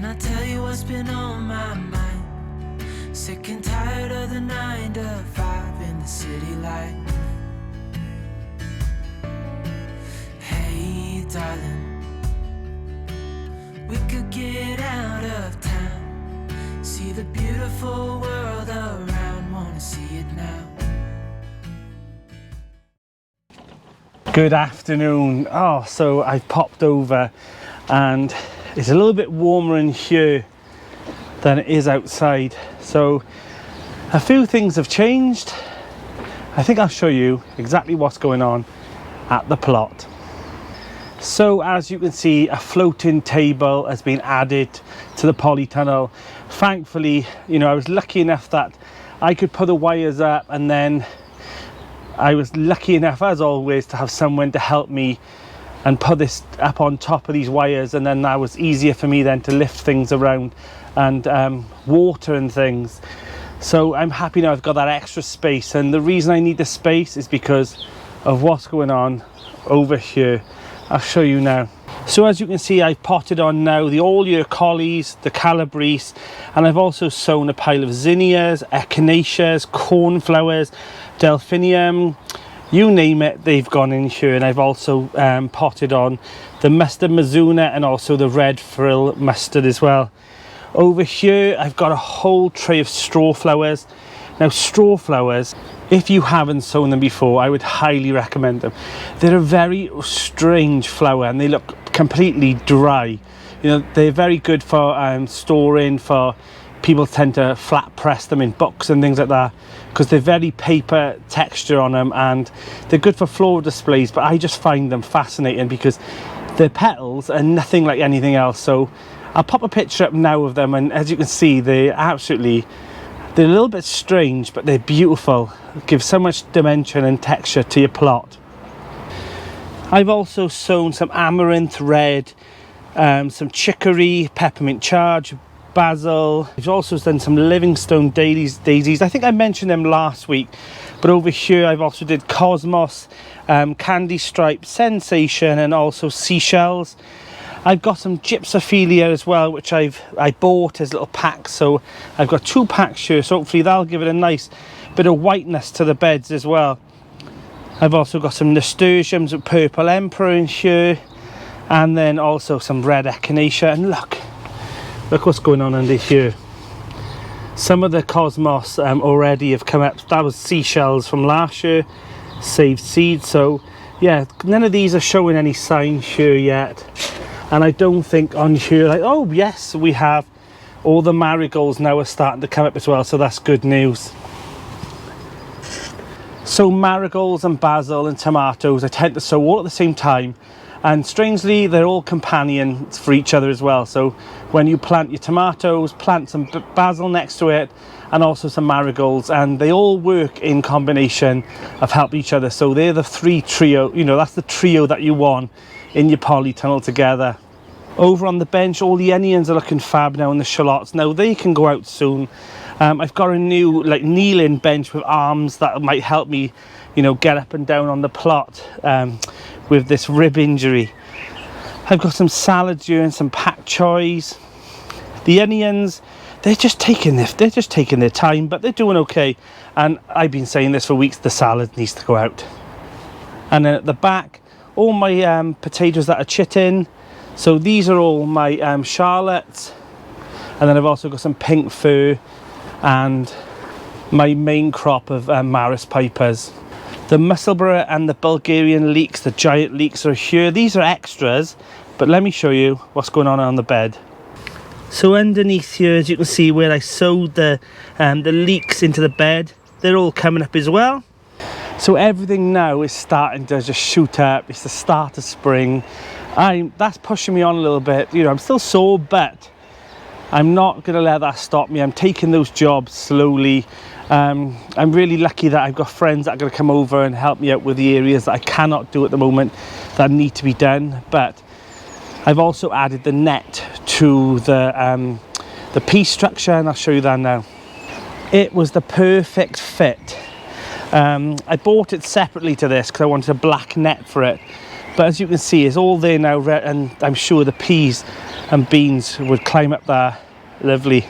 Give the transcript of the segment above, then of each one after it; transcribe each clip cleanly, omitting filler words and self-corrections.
Can I tell you what's been on my mind? Sick and tired of the 9 to 5 in the city life. Hey darling, we could get out of town, see the beautiful world around, wanna see it now. Good afternoon. So I've popped over and it's a little bit warmer in here than it is outside. So a few things have changed. I think I'll show you exactly what's going on at the plot. So as you can see, a floating table has been added to the polytunnel. Thankfully, I was lucky enough that I could put the wires up, and then I was lucky enough, as always, to have someone to help me and put this up on top of these wires, and then that was easier for me then to lift things around and water and things. So I'm happy now I've got that extra space, and the reason I need the space is because of what's going on over here. I'll show you now. So as you can see, I've potted on now the all-year collies, the calabrese, and I've also sown a pile of zinnias, echinaceas, cornflowers, delphinium, you name it, they've gone in here. And I've also potted on the mustard mizuna and also the red frill mustard as well. Over here I've got a whole tray of straw flowers. Now straw flowers, if you haven't sown them before, I would highly recommend them. They're a very strange flower and they look completely dry. They're very good for storing, for people tend to flat press them in books and things like that, because they're very paper texture on them, and they're good for floral displays. But I just find them fascinating because their petals are nothing like anything else. So I'll pop a picture up now of them, and as you can see, they're a little bit strange, but they're beautiful. Give so much dimension and texture to your plot. I've also sown some amaranth red, some chicory, peppermint charge, basil. I've also done some Livingstone daisies. I think I mentioned them last week, but over here I've also did cosmos, candy stripe, sensation, and also seashells. I've got some gypsophilia as well, which I bought as little packs. So I've got 2 packs here, so hopefully that'll give it a nice bit of whiteness to the beds as well. I've also got some nasturtiums with purple emperor in here, and then also some red echinacea. And look what's going on under here. Some of the cosmos already have come up. That was seashells from last year, saved seed. So yeah, none of these are showing any signs here yet. And I don't think on here, oh yes, we have all the marigolds now are starting to come up as well, so that's good news. So marigolds and basil and tomatoes, I tend to sow all at the same time, and strangely they're all companions for each other as well. So when you plant your tomatoes, plant some basil next to it, and also some marigolds, and they all work in combination of help each other. So they're the trio, that's the trio that you want in your polytunnel together. Over on the bench, all the onions are looking fab now, and the shallots. Now they can go out soon. I've got a new kneeling bench with arms that might help me, get up and down on the plot with this rib injury. I've got some salads here and some pak choys. The onions, they're just taking their time, but they're doing okay. And I've been saying this for weeks, the salad needs to go out. And then at the back, all my potatoes that are chitting. So these are all my shallots, and then I've also got some pink fir and my main crop of Maris pipers. The Musselburgh and the Bulgarian leeks, the giant leeks, are here. These are extras, but let me show you what's going on the bed. So underneath here, as you can see, where I sowed the leeks into the bed, they're all coming up as well. So everything now is starting to just shoot up. It's the start of spring. That's pushing me on a little bit. I'm still sore, but I'm not going to let that stop me. I'm taking those jobs slowly. I'm really lucky that I've got friends that are going to come over and help me out with the areas that I cannot do at the moment that need to be done. But I've also added the net to the piece structure, and I'll show you that now. It was the perfect fit. I bought it separately to this because I wanted a black net for it. But as you can see, it's all there now, and I'm sure the peas and beans would climb up there. Lovely.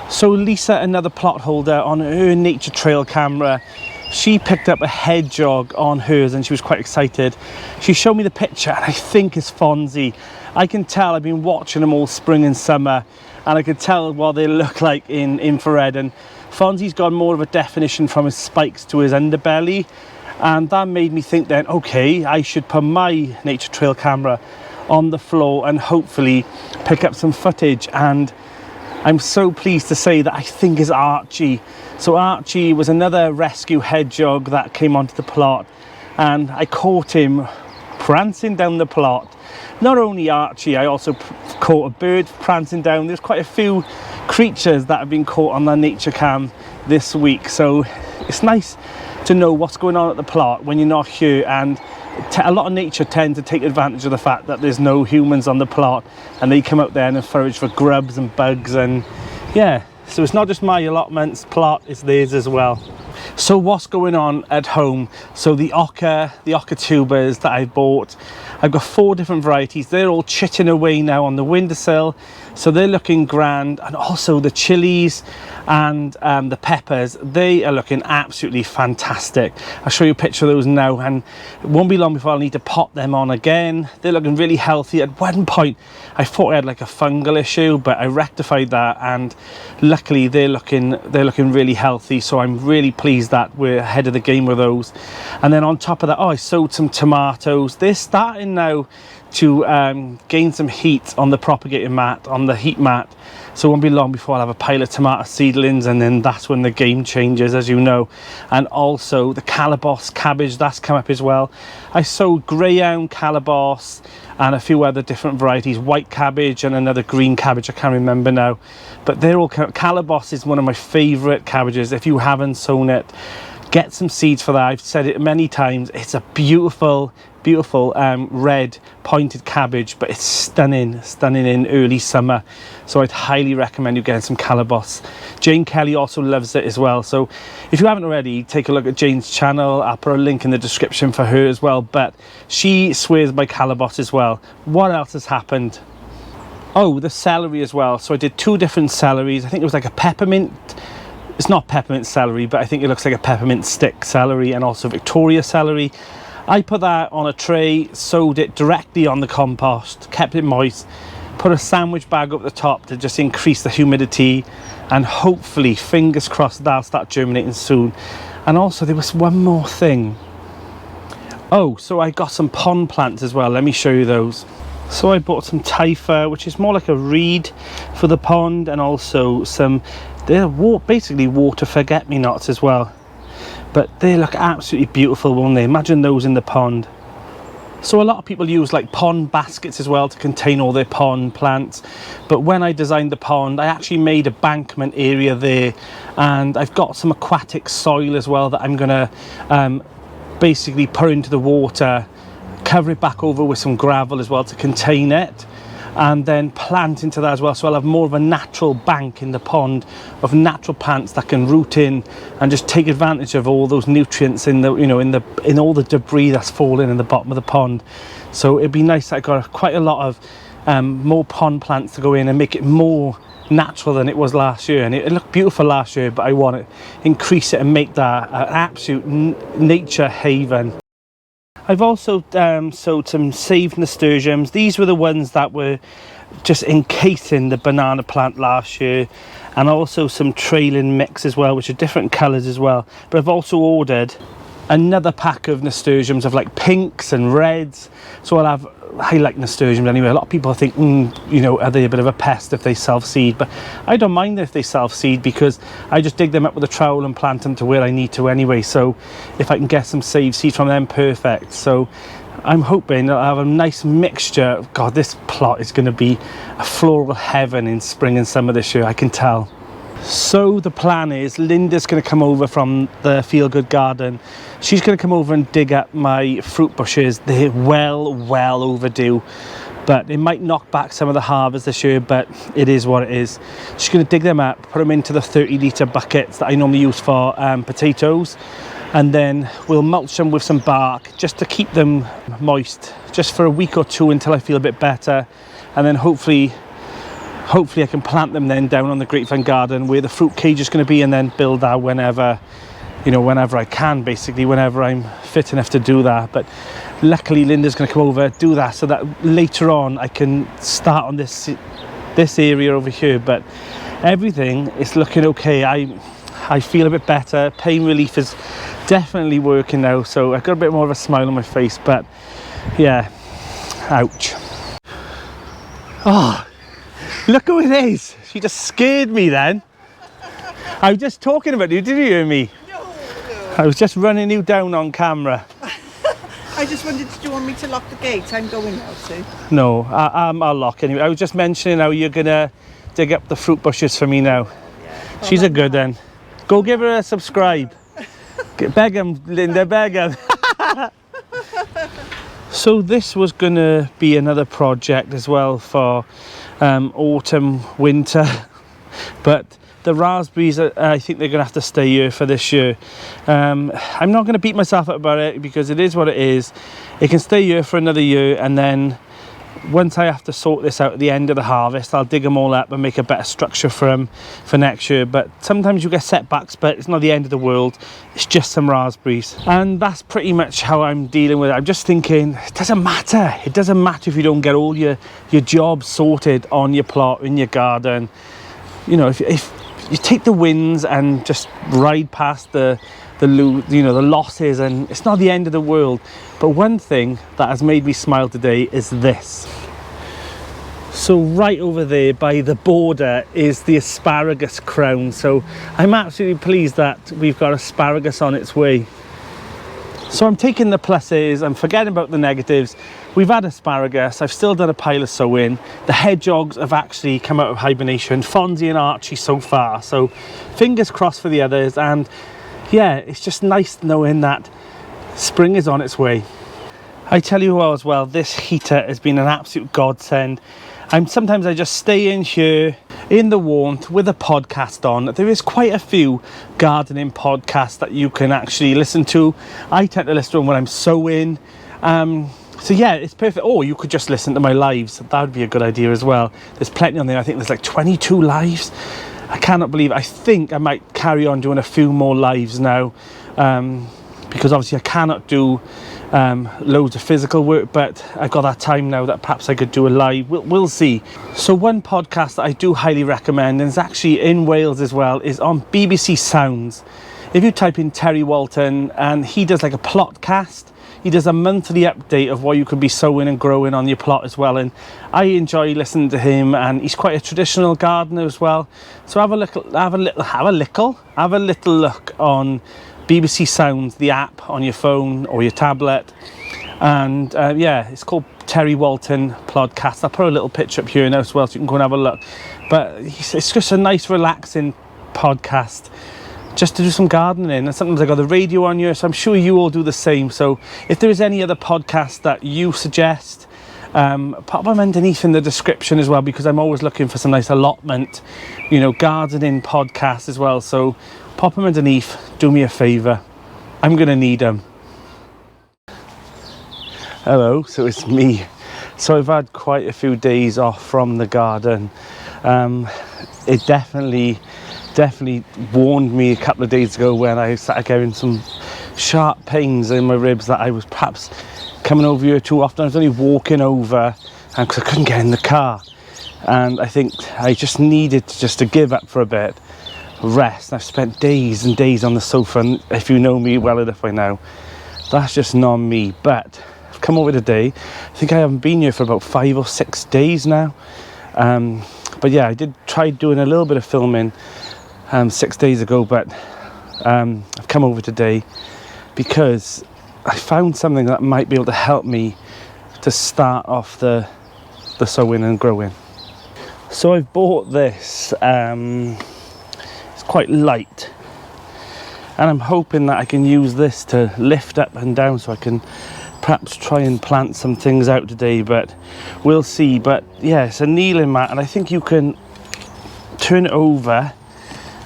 So Lisa, another plot holder, on her nature trail camera, she picked up a hedgehog on hers and she was quite excited. She showed me the picture and I think it's Fonzie. I can tell, I've been watching them all spring and summer, and I could tell what they look like in infrared, and Fonzie's got more of a definition from his spikes to his underbelly, and that made me think then, okay, I should put my nature trail camera on the floor and hopefully pick up some footage. And I'm so pleased to say that I think is Archie. So Archie was another rescue hedgehog that came onto the plot, and I caught him prancing down the plot. Not only Archie, I also caught a bird prancing down. There's quite a few creatures that have been caught on the nature cam this week, so it's nice to know what's going on at the plot when you're not here. And a lot of nature tend to take advantage of the fact that there's no humans on the plot, and they come out there and forage for grubs and bugs, and yeah, so it's not just my allotment's plot, it's theirs as well. So what's going on at home? So the oca tubers that I bought, I've got 4 different varieties. They're all chitting away now on the windowsill, so they're looking grand. And also the chilies and the peppers, they are looking absolutely fantastic. I'll show you a picture of those now, and it won't be long before I'll need to pop them on again. They're looking really healthy. At one point I thought I had like a fungal issue, but I rectified that, and luckily they're looking really healthy, so I'm really pleased that we're ahead of the game with those. And then on top of that, I sowed some tomatoes. They're starting now to gain some heat on the propagating mat, on the heat mat, so it won't be long before I'll have a pile of tomato seedlings, and then that's when the game changes, as you know. And also the calabash cabbage, that's come up as well. I sowed greyhound, calabash, and a few other different varieties, white cabbage and another green cabbage, I can't remember now, but they're all calabash is one of my favorite cabbages. If you haven't sown it, get some seeds for that. I've said it many times, it's a beautiful red pointed cabbage, but it's stunning in early summer, so I'd highly recommend you getting some calabash. Jane Kelly also loves it as well, so if you haven't already, take a look at Jane's channel. I'll put a link in the description for her as well, but she swears by calabash as well. What else has happened? Oh, the celery as well. So I did 2 different celeries. I think it was like a peppermint, it's not peppermint celery, but I think it looks like a peppermint stick celery, and also Victoria celery. I put that on a tray, sowed it directly on the compost, kept it moist, put a sandwich bag up the top to just increase the humidity, and hopefully, fingers crossed, that'll start germinating soon. And also there was one more thing. Oh, so I got some pond plants as well. Let me show you those. So I bought some typha, which is more like a reed for the pond, and also some, they're basically water forget-me-nots as well. But they look absolutely beautiful, won't they? Imagine those in the pond. So a lot of people use like pond baskets as well to contain all their pond plants, but when I designed the pond, I actually made a bankment area there, and I've got some aquatic soil as well that I'm gonna basically put into the water, cover it back over with some gravel as well to contain it, and then plant into that as well. So I'll have more of a natural bank in the pond of natural plants that can root in and just take advantage of all those nutrients in the, in all the debris that's falling in the bottom of the pond. So it'd be nice that I got quite a lot of more pond plants to go in and make it more natural than it was last year. And it looked beautiful last year, but I want to increase it and make that an absolute nature haven. I've also sowed some saved nasturtiums. These were the ones that were just encasing the banana plant last year, and also some trailing mix as well, which are different colours as well. But I've also ordered another pack of nasturtiums of like pinks and reds. So I like nasturtiums anyway. A lot of people think, are they a bit of a pest if they self-seed? But I don't mind if they self-seed, because I just dig them up with a trowel and plant them to where I need to anyway. So if I can get some saved seed from them, perfect. So I'm hoping I'll have a nice mixture. God, this plot is going to be a floral heaven in spring and summer this year, I can tell. So the plan is Linda's going to come over from the Feel Good Garden. She's going to come over and dig up my fruit bushes. They're well overdue, but it might knock back some of the harvest this year, but it is what it is. She's going to dig them up, put them into the 30-litre buckets that I normally use for potatoes, and then we'll mulch them with some bark just to keep them moist just for a week or two until I feel a bit better, and then hopefully I can plant them then down on the grapevine garden where the fruit cage is going to be, and then build that whenever, you know, whenever I can, basically whenever I'm fit enough to do that. But luckily Linda's going to come over, do that, so that later on I can start on this area over here. But everything is looking okay. I feel a bit better. Pain relief is definitely working now, so I've got a bit more of a smile on my face. But yeah, ouch. Oh, look who it is. She just scared me then. I was just talking about you, did you hear me? No. I was just running you down on camera. I just wondered, did you want me to lock the gate? I'm going now, Sue. No, I'll lock anyway. I was just mentioning how you're gonna dig up the fruit bushes for me now. Yeah. She's a good one. Go give her a subscribe. Beg him, Linda, beg him. So this was gonna be another project as well for autumn, winter, but the raspberries, I think they're gonna have to stay here for this year. I'm not gonna beat myself up about it because it is what it is. It can stay here for another year, and then once I have to sort this out at the end of the harvest, I'll dig them all up and make a better structure for them for next year. But sometimes you get setbacks, but it's not the end of the world. It's just some raspberries, and that's pretty much how I'm dealing with it. I'm just thinking, it doesn't matter. It doesn't matter if you don't get all your jobs sorted on your plot, in your garden. You know, if you take the wins and just ride past the losses, and it's not the end of the world. But one thing that has made me smile today is this. So right over there by the border is the asparagus crown. So I'm absolutely pleased that we've got asparagus on its way. So I'm taking the pluses, I'm forgetting about the negatives. We've had asparagus, I've still done a pile of sowing. The hedgehogs have actually come out of hibernation, Fonzie and Archie so far. So fingers crossed for the others. And yeah, it's just nice knowing that spring is on its way. I tell you what as well, this heater has been an absolute godsend. Sometimes I just stay in here in the warmth with a podcast on. There is quite a few gardening podcasts that you can actually listen to. I tend to listen to them when I'm sowing. So yeah, it's perfect. Or you could just listen to my lives. That would be a good idea as well. There's plenty on there. I think there's like 22 lives. I cannot believe it. I think I might carry on doing a few more lives now, because obviously I cannot do loads of physical work, but I've got that time now that perhaps I could do a live. We'll see. So one podcast that I do highly recommend, and it's actually in Wales as well, is on BBC Sounds. If you type in Terry Walton, and he does like a plot cast. He does a monthly update of what you could be sowing and growing on your plot as well, and I enjoy listening to him. And he's quite a traditional gardener as well. So have a little look on BBC Sounds, the app on your phone or your tablet. And yeah, it's called Terry Walton Podcast. I'll put a little picture up here now as well, so you can go and have a look. But it's just a nice, relaxing podcast, just to do some gardening. And sometimes I got the radio on here, so I'm sure you all do the same. So if there is any other podcast that you suggest, pop them underneath in the description as well, because I'm always looking for some nice allotment, you know, gardening podcasts as well. So pop them underneath, do me a favour. I'm gonna need them. Hello, so it's me. So I've had quite a few days off from the garden. It definitely warned me a couple of days ago when I started getting some sharp pains in my ribs that I was perhaps coming over here too often. I was only walking over because I couldn't get in the car, and I think I just needed to give up for a bit, rest. I've spent days and days on the sofa, and if you know me well enough by now, that's just not me. But I've come over today. I think I haven't been here for about 5 or 6 days now. But yeah, I did try doing a little bit of filming 6 days ago, but I've come over today because I found something that might be able to help me to start off the sowing and growing. So I've bought this. It's quite light, and I'm hoping that I can use this to lift up and down, so I can perhaps try and plant some things out today, but we'll see. But yeah, it's a kneeling mat, and I think you can turn it over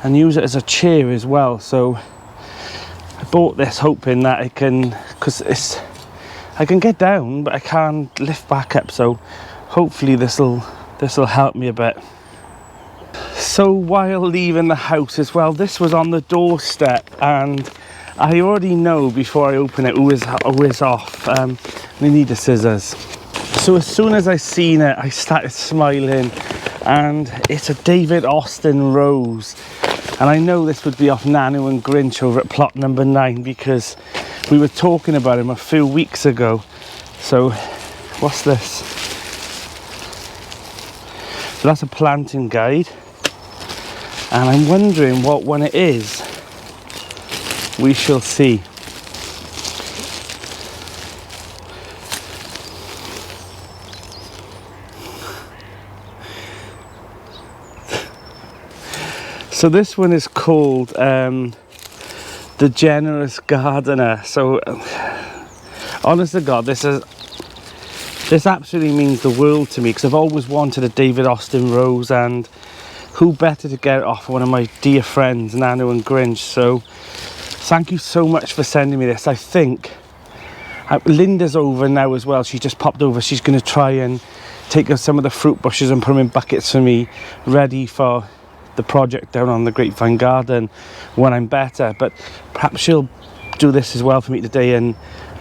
and use it as a chair as well. So I bought this hoping that I can, because I can get down but I can't lift back up, so hopefully this'll help me a bit. So while leaving the house as well, this was on the doorstep, and I already know before I open it who is off. I need the scissors. So as soon as I seen it, I started smiling, and it's a David Austin rose. And I know this would be off Nanu and Grinch over at plot number 9, because we were talking about him a few weeks ago. So what's this? So that's a planting guide. And I'm wondering what one it is. We shall see. So this one is called The Generous Gardener. So honest to God, this absolutely means the world to me, because I've always wanted a David Austin rose, and who better to get it off one of my dear friends, Nanu and Grinch. So thank you so much for sending me this. I think Linda's over now as well. She just popped over. She's going to try and take some of the fruit bushes and put them in buckets for me, ready for the project down on the Grapevine Garden when I'm better. But perhaps she'll do this as well for me today, and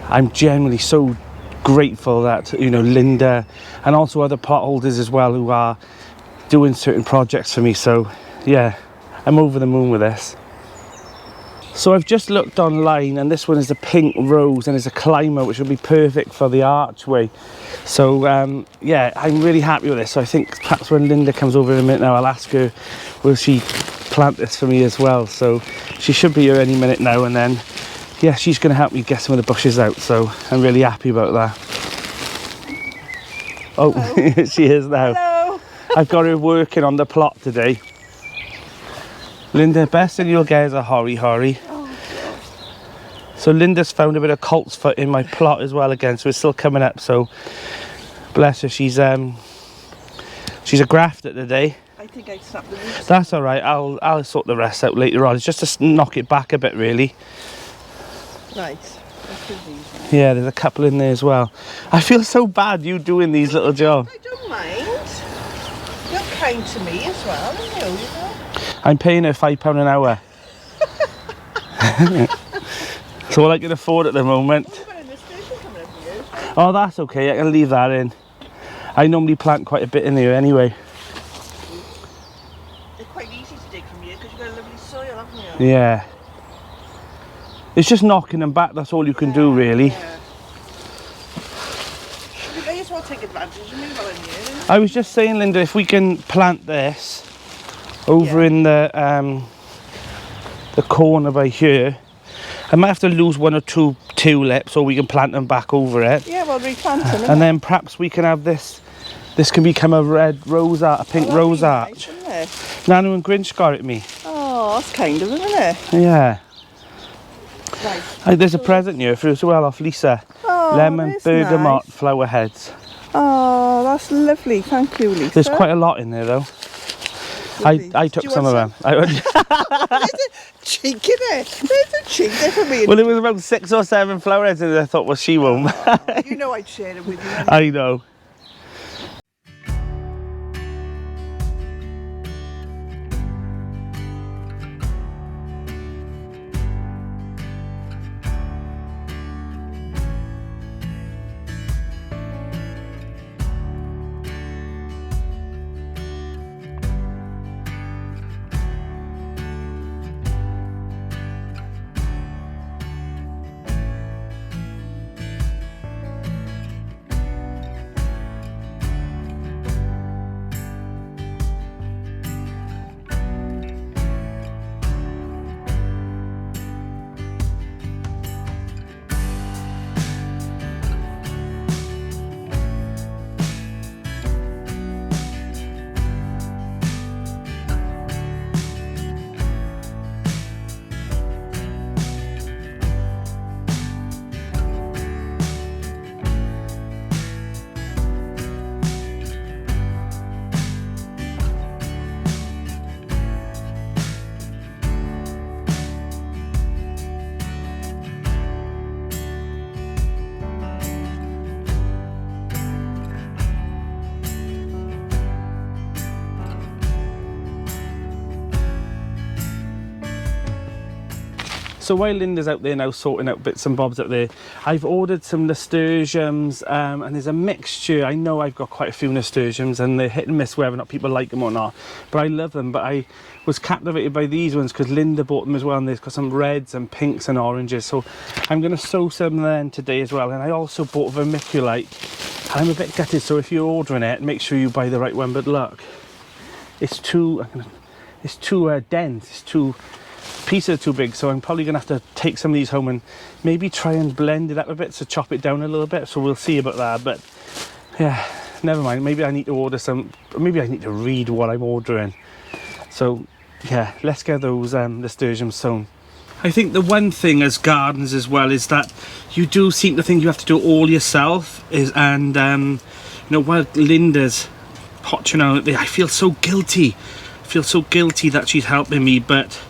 I'm genuinely so grateful that, you know, Linda and also other pot holders as well who are doing certain projects for me. So yeah, I'm over the moon with this. So I've just looked online, and this one is a pink rose and is a climber, which will be perfect for the archway. So yeah, I'm really happy with this. So I think perhaps when Linda comes over in a minute now, I'll ask her, will she plant this for me as well? So she should be here any minute now, and then yeah, she's going to help me get some of the bushes out. So I'm really happy about that. Oh, she is now. Hello. I've got her working on the plot today. Linda, best thing you'll get is a hori. So Linda's found a bit of colt's foot in my plot as well again, so it's still coming up. So bless her, she's a grafter today. I think I snapped the roots. That's all right. I'll sort the rest out later on. It's just to knock it back a bit, really. Right. Let's do these. Yeah, there's a couple in there as well. I feel so bad you doing these little jobs. I don't mind. You're kind to me as well, aren't you? You know? I'm paying her £5 an hour. So all I can afford at the moment. What about in this station coming up here? Oh, that's okay. I can leave that in. I normally plant quite a bit in here anyway. They're quite easy to dig from here because you've got a lovely soil, haven't you? Yeah. It's just knocking them back. That's all you can do, really. Yeah. You may as well take advantage of me while I'm here. I was just saying, Linda, if we can plant this over in the corner by here, I might have to lose 1 or 2 tulips, or we can plant them back over it. Yeah, well, replant them. And then perhaps we can have this. This can become a red rose arch, a pink rose arch. Nice, Nanu and Grinch got it me. oh, that's kind of, isn't it? Yeah. Right. There's a present here for you as well off Lisa. Oh, Lemon, that's bergamot, nice. flower heads. Oh, that's lovely. Thank you, Lisa. There's quite a lot in there though. I took some of them. There's a cheek in it. There's a cheek there for me. Well, there was about 6 or 7 flower heads in there. I thought, well, she won't. You know I'd share it with you. I know. So while Linda's out there now sorting out bits and bobs up there, I've ordered some nasturtiums, and there's a mixture. I know I've got quite a few nasturtiums and they're hit and miss whether or not people like them or not, but I love them. But I was captivated by these ones because Linda bought them as well, and they've got some reds and pinks and oranges, so I'm going to sow some then today as well. And I also bought vermiculite, and I'm a bit gutted, so if you're ordering it, make sure you buy the right one. But look, it's too dense, it's too, pieces are too big, so I'm probably gonna have to take some of these home and maybe try and blend it up a bit, so chop it down a little bit. So we'll see about that. But yeah, never mind, maybe I need to order some, maybe I need to read what I'm ordering. So yeah, let's get those nasturtiums sown. I think the one thing as gardens as well is that you do seem to think you have to do it all yourself, you know, while Linda's potting out there, I feel so guilty. I feel so guilty that she's helping me, but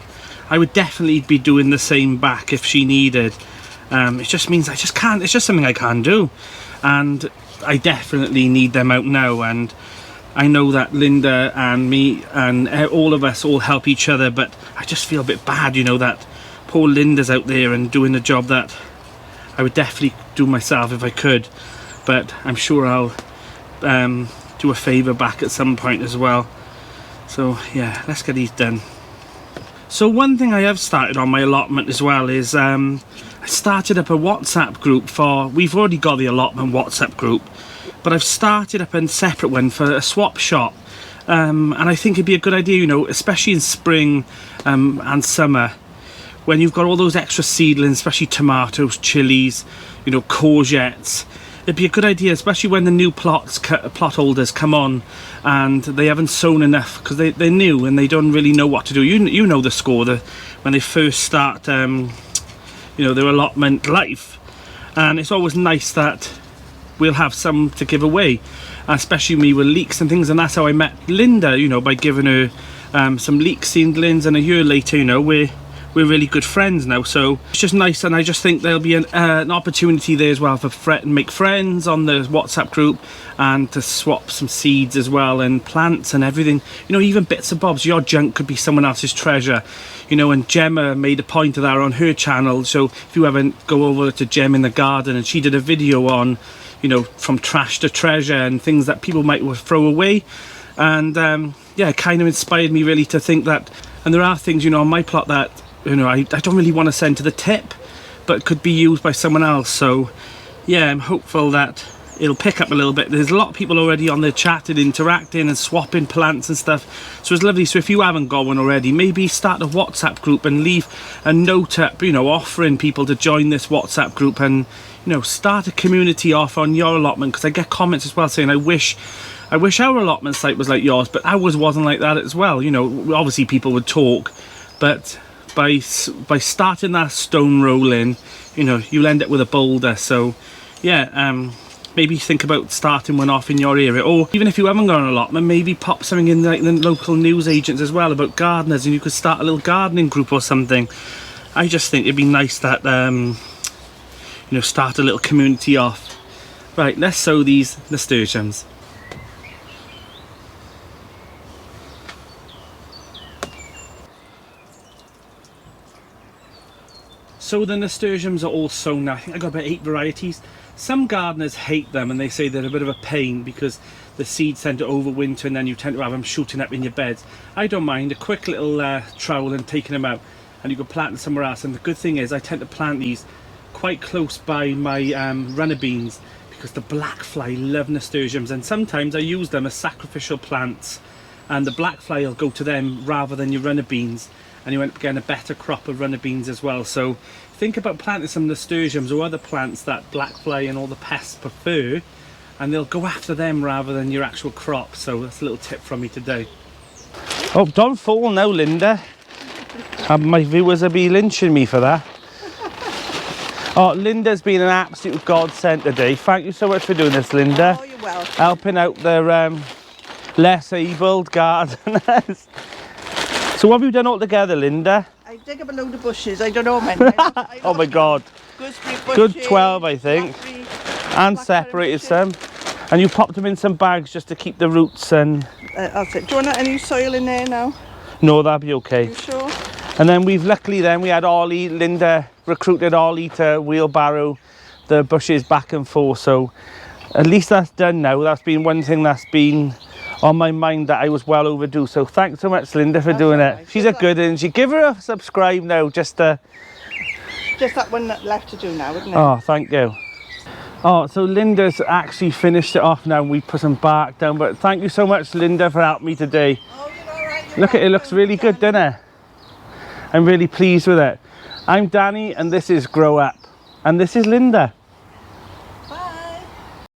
I would definitely be doing the same back if she needed. It just means I just can't, it's just something I can't do, and I definitely need them out now. And I know that Linda and me and all of us all help each other, but I just feel a bit bad, you know, that poor Linda's out there and doing a job that I would definitely do myself if I could. But I'm sure I'll do a favour back at some point as well. So yeah, let's get these done. So one thing I have started on my allotment as well is I started up a WhatsApp group for, we've already got the allotment WhatsApp group, but I've started up a separate one for a swap shop. And I think it'd be a good idea, you know, especially in spring and summer, when you've got all those extra seedlings, especially tomatoes, chilies, you know, courgettes. It'd be a good idea, especially when the new plot holders come on and they haven't sown enough, because they're new and they don't really know what to do. You know the score, when they first start, you know, their allotment life. And it's always nice that we'll have some to give away, especially me with leeks and things. And that's how I met Linda, you know, by giving her some leek seedlings, and a year later, you know, we're really good friends now. So it's just nice, and I just think there'll be an opportunity there as well for make friends on the WhatsApp group, and to swap some seeds as well, and plants and everything, you know, even bits and bobs. Your junk could be someone else's treasure, you know. And Gemma made a point of that on her channel, so if you ever go over to Gem in the Garden, and she did a video on, you know, from trash to treasure and things that people might throw away. And yeah, it kind of inspired me really to think that, and there are things, you know, on my plot that, you know, I don't really want to send to the tip, but could be used by someone else. So yeah, I'm hopeful that it'll pick up a little bit. There's a lot of people already on there chatting, interacting and swapping plants and stuff, so it's lovely. So if you haven't got one already, maybe start a WhatsApp group and leave a note up, you know, offering people to join this WhatsApp group, and, you know, start a community off on your allotment. Because I get comments as well saying, I wish our allotment site was like yours, but ours wasn't like that as well. You know, obviously people would talk, but by starting that stone rolling, you know, you'll end up with a boulder. So yeah, maybe think about starting one off in your area, or even if you haven't got an allotment, maybe pop something in like the local news agents as well about gardeners, and you could start a little gardening group or something. I just think it'd be nice that you know, start a little community off. Right, let's sow these nasturtiums. So the nasturtiums are all sown now. I think I got about 8 varieties. Some gardeners hate them, and they say they're a bit of a pain because the seeds tend to overwinter, and then you tend to have them shooting up in your beds. I don't mind a quick little trowel and taking them out, and you can plant them somewhere else. And the good thing is I tend to plant these quite close by my runner beans, because the black fly love nasturtiums, and sometimes I use them as sacrificial plants, and the black fly will go to them rather than your runner beans, and you end up getting a better crop of runner beans as well. So think about planting some nasturtiums or other plants that black fly and all the pests prefer, and they'll go after them rather than your actual crop. So that's a little tip from me today. Oh, don't fall now, Linda. My viewers will be lynching me for that. Oh, Linda's been an absolute godsend today. Thank you so much for doing this, Linda. Oh, you're welcome. Helping out the less abled gardeners. So what have you done all together, Linda? I dig up a load of bushes. I don't know how many. Oh my God. Gooseberry bushes. Good 12, I think. And separated some. And you popped them in some bags just to keep the roots and... That's it. Do you want any soil in there now? No, that'd be okay. You sure? And then we had Ollie, Linda recruited Ollie to wheelbarrow the bushes back and forth. So at least that's done now. That's been one thing that's been on my mind that I was well overdue. So thanks so much, Linda, for doing it. Right. She's a good one. She give her a subscribe now, just to... Just that one left to do now, isn't it? Oh, thank you. Oh, so Linda's actually finished it off now. We put some bark down, but thank you so much, Linda, for helping me today. Oh, you're all right. Look at it, looks really good, doesn't it? I'm really pleased with it. I'm Danny, and this is Grow Up, and this is Linda.